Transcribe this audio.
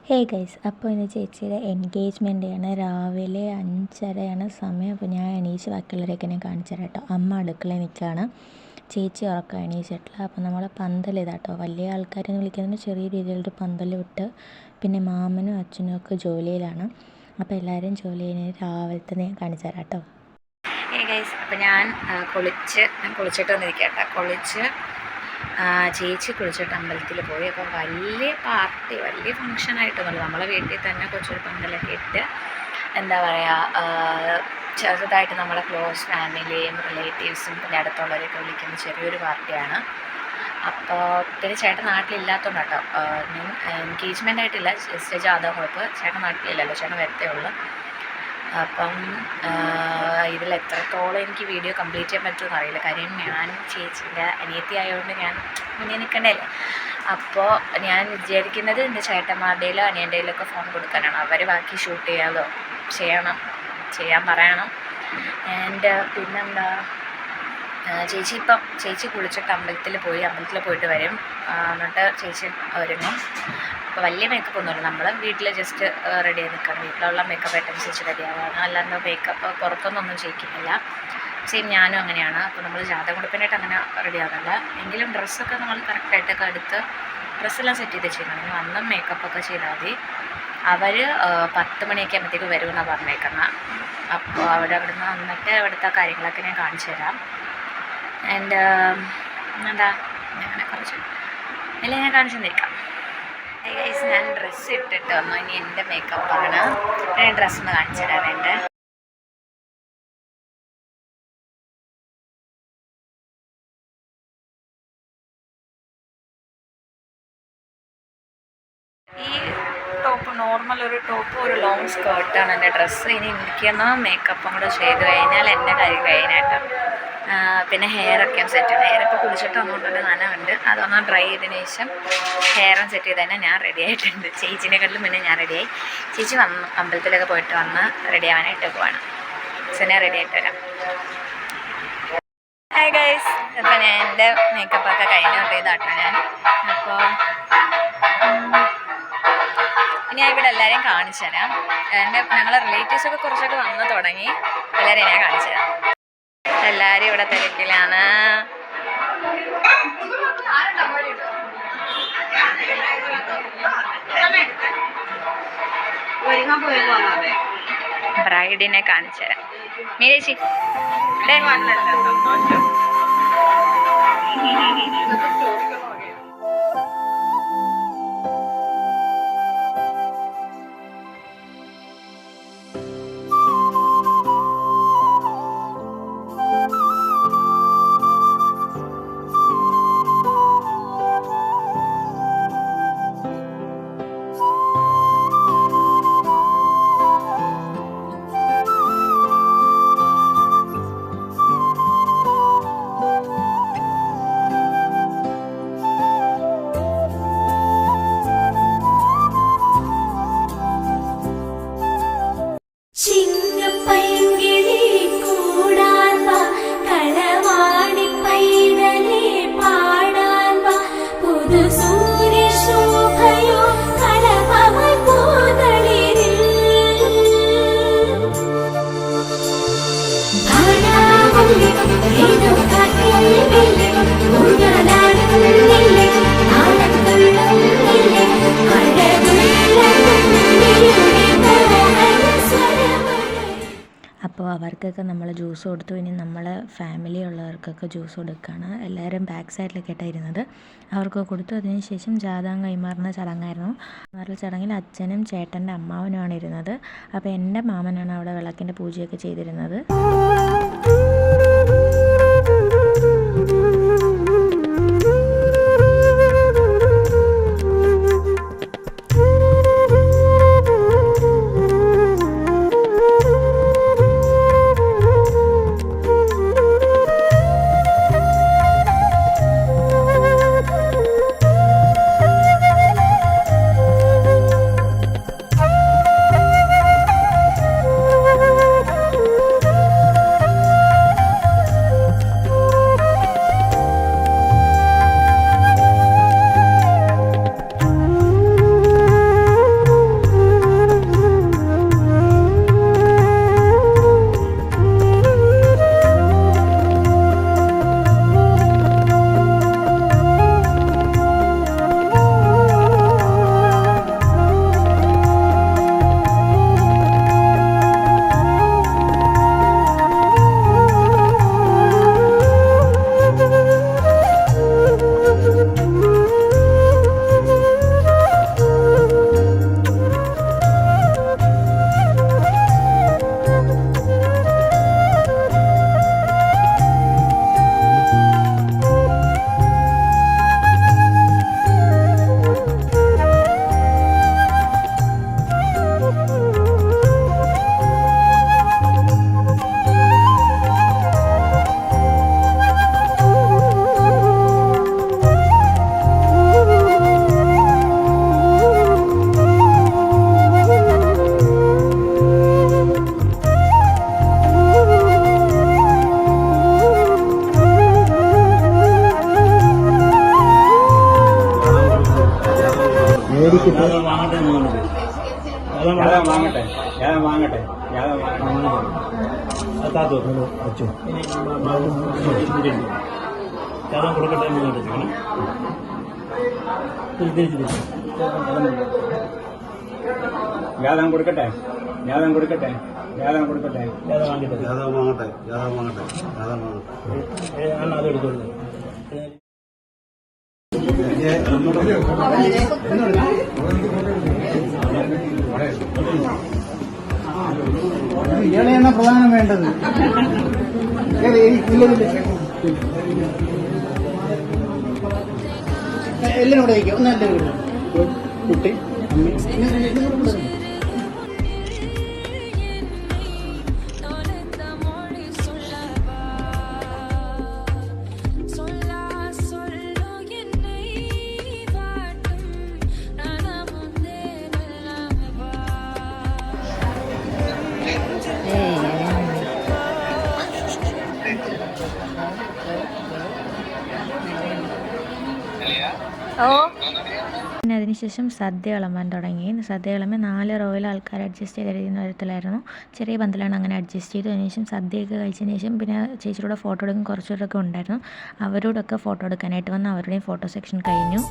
Hey guys, അപ്പോൾ ഇന്ന് ചേച്ചിയുടെ എൻഗേജ്മെൻ്റ് ആണ്. രാവിലെ 5:30 സമയം. അപ്പോൾ ഞാൻ എണീച്ച് ബാക്കിയുള്ളവരെയൊക്കെ ഞാൻ കാണിച്ചു തരാം കേട്ടോ. അമ്മ അടുക്കളയിൽ നിൽക്കുകയാണ്, ചേച്ചി ഉറക്കം എണീച്ചിട്ടില്ല. അപ്പോൾ നമ്മൾ പന്തൽ ഇതാട്ടോ, വലിയ ആൾക്കാരെന്ന് വിളിക്കുന്നതിന് ചെറിയ രീതിയിലൊരു പന്തൽ വിട്ട്, പിന്നെ മാമനും അച്ഛനും ഒക്കെ ജോലിയിലാണ്. അപ്പോൾ എല്ലാവരും ജോലി കഴിഞ്ഞ് രാവിലത്തെ ഞാൻ കാണിച്ചു തരാം കേട്ടോ. ഹേ ഗൈസ്, അപ്പോൾ ഞാൻ കുളിച്ചിട്ട് വന്നിരിക്കാം കേട്ടോ. ചേച്ചി കുളിച്ചിട്ട് അമ്പലത്തിൽ പോയി. അപ്പോൾ വലിയ പാർട്ടി, വലിയ ഫങ്ഷനായിട്ടൊന്നുമില്ല, നമ്മളെ വീട്ടിൽ തന്നെ കൊച്ചൊരു പന്തലൊക്കെ ഇട്ട് എന്താ പറയുക, ചെറുതായിട്ട് നമ്മളെ ക്ലോസ് ഫാമിലിയും റിലേറ്റീവ്സും പിന്നെ അടുത്തുള്ളവരെയൊക്കെ വിളിക്കുന്ന ചെറിയൊരു പാർട്ടിയാണ്. അപ്പോൾ പിന്നെ ചേട്ടൻ നാട്ടിലില്ലാത്തതുകൊണ്ട് കേട്ടോ, എൻഗേജ്മെൻ്റ് ആയിട്ടില്ല, ജസ്റ്റ് ജാതക കുഴപ്പ്. ചേട്ടൻ നാട്ടിലില്ലല്ലോ, ചേട്ടൻ വരത്തേ ഉള്ളൂ. അപ്പം ഇതിൽ എത്രത്തോളം എനിക്ക് വീഡിയോ കംപ്ലീറ്റ് ചെയ്യാൻ പറ്റുമെന്ന് അറിയില്ല. കാര്യം ഞാൻ ചേച്ചീൻ്റെ അനിയത്തി ആയതുകൊണ്ട് ഞാൻ മുന്നേ നിൽക്കണ്ടല്ലേ. അപ്പോൾ ഞാൻ വിചാരിക്കുന്നത് എൻ്റെ ചേട്ടന്മാരുടെയിലോ അനിയൻ്റെയിലൊക്കെ ഫോൺ കൊടുക്കാനാണ്. അവർ ബാക്കി ഷൂട്ട് ചെയ്യാൻ പറയണം. ആൻഡ് പിന്നെന്താ, ചേച്ചി കുളിച്ചിട്ട് അമ്പലത്തിൽ പോയിട്ട് വരും. എന്നിട്ട് ചേച്ചി ഒരുങ്ങും. അപ്പോൾ വലിയ മേക്കപ്പ് ഒന്നുമില്ല, നമ്മൾ വീട്ടിൽ ജസ്റ്റ് റെഡി ആയി നിൽക്കണം. വീട്ടിലുള്ള മേക്കപ്പ് ഐറ്റംസ് വെച്ച് റെഡി ആവുകയാണ്, അല്ലാണ്ട് മേക്കപ്പ് പുറത്തൊന്നും ചെയ്യിക്കുന്നില്ല. സെയിം ഞാനും അങ്ങനെയാണ്. അപ്പോൾ നമ്മൾ ജാതകം കൊടുപ്പിനായിട്ട് അങ്ങനെ റെഡി ആവുന്നില്ല. എങ്കിലും ഡ്രസ്സൊക്കെ നമ്മൾ കറക്റ്റായിട്ടൊക്കെ എടുത്ത് ഡ്രസ്സെല്ലാം സെറ്റ് ചെയ്ത് ചെയ്യണം. വന്നും മേക്കപ്പൊക്കെ ചെയ്താൽ മതി. അവർ 10 മണിയൊക്കെ ആകുമ്പോഴത്തേക്ക് വരുമെന്നാണ് പറഞ്ഞേക്കുന്നത്. അപ്പോൾ അവിടെ നിന്ന് വന്നിട്ട് അവിടുത്തെ കാര്യങ്ങളൊക്കെ ഞാൻ കാണിച്ചു തരാം. ആൻഡ് എന്താ അങ്ങനെ കുറച്ച് എല്ലാം ഞാൻ കാണിച്ചു തന്നിരിക്കാം. ഗൈസ്, ഞാൻ ഡ്രസ്സ് ഇട്ടിട്ട് വന്നു. ഇനി എൻ്റെ മേക്കപ്പാണ്. ഞാൻ ഡ്രസ്സൊന്ന് കാണിച്ചു തരാം. എൻ്റെ ഈ ടോപ്പ് നോർമൽ ഒരു ടോപ്പ്, ഒരു ലോങ് സ്കേർട്ടാണ് എൻ്റെ ഡ്രസ്സ്. ഇനി എനിക്കൊന്ന് മേക്കപ്പും കൂടെ ചെയ്ത് കഴിഞ്ഞാൽ എൻ്റെ കാര്യം കഴിഞ്ഞാട്ടോ. പിന്നെ ഹെയറൊക്കെ സെറ്റ് ചെയ്ത്, ഹെയർ ഇപ്പോൾ കുളിച്ചിട്ട് വന്നുകൊണ്ടൊരു നനവുണ്ട്, അതൊന്ന് ഡ്രൈ ചെയ്തതിന് ശേഷം ഹെയറും സെറ്റ് ചെയ്ത് തന്നെ ഞാൻ റെഡി ആയിട്ടുണ്ട്. ചേച്ചിനെക്കാട്ടിലും പിന്നെ ഞാൻ റെഡിയായി. ചേച്ചി വന്നു, അമ്പലത്തിലൊക്കെ പോയിട്ട് വന്ന് റെഡി ആവാനായിട്ട് പോവാണ്. ഞാൻ റെഡി ആയിട്ട് വരാം. ഹായ് ഗൈസ്, അപ്പോൾ ഞാൻ എൻ്റെ മേക്കപ്പൊക്കെ കഴിഞ്ഞോട്ട് ചെയ്താട്ടോ ഞാൻ. അപ്പോൾ ഇനി ഞാൻ ഇവിടെ എല്ലാവരെയും കാണിച്ചു തരാം. ഞങ്ങളെ റിലേറ്റീവ്സൊക്കെ കുറച്ചൊക്കെ വന്ന് തുടങ്ങി. എല്ലാവരെയും ഞാൻ കാണിച്ചു തരാം. എല്ലാവരും ഇവിടെ തിരക്കിലാണ്. ബ്രൈഡിനെ കാണിച്ചു തരാം. മീരേച്ചി അപ്പോൾ അവർക്കൊക്കെ നമ്മൾ ജ്യൂസ് കൊടുത്തു. ഇനി നമ്മളെ ഫാമിലി ഉള്ളവർക്കൊക്കെ ജ്യൂസ് കൊടുക്കുകയാണ്. എല്ലാവരും ബാക്ക് സൈഡിലൊക്കെ ഇരുന്നത് അവർക്ക് കൊടുത്തു. അതിനുശേഷം ജാതകം കൈമാറുന്ന ചടങ്ങായിരുന്നു. ചടങ്ങിൽ അച്ഛനും ചേട്ടൻ്റെ അമ്മാവനുമാണ് ഇരുന്നത്. അപ്പോൾ എൻ്റെ മാമനാണ് അവിടെ വിളക്കിൻ്റെ പൂജയൊക്കെ ചെയ്തിരുന്നത്. ജാതകം കൊടുക്കട്ടെ ജാതകം കൊടുക്കട്ടെ ജാതകം കൊടുക്കട്ടെ ജാതകം വാങ്ങട്ടെ ജാതകം വാങ്ങട്ടെ ജാതകം വാങ്ങട്ടെ അത് എടുത്തോളൂ ഇയാളെയാണ് പ്രധാനം വേണ്ടത്. എല്ലാം കൂടെ വയ്ക്കും. ഒന്ന് എല്ലാവരും കുട്ടി പിന്നെ അതിനുശേഷം സദ്യ വിളമ്പാൻ തുടങ്ങി. സദ്യ വിളമ്പാൻ 4 റോയിൽ ആൾക്കാർ അഡ്ജസ്റ്റ് ചെയ്തിരിക്കുന്ന തരത്തിലായിരുന്നു. ചെറിയ പന്തലാണ്, അങ്ങനെ അഡ്ജസ്റ്റ് ചെയ്തു. അതിനുശേഷം സദ്യയൊക്കെ കഴിച്ചതിന് ശേഷം പിന്നെ ചേച്ചിയുടെ ഫോട്ടോ എടുക്കാൻ കുറച്ചുകൂടെയൊക്കെ ഉണ്ടായിരുന്നു. അവരോടൊക്കെ ഫോട്ടോ എടുക്കാനായിട്ട് വന്ന് അവരുടെയും ഫോട്ടോ സെക്ഷൻ കഴിഞ്ഞു.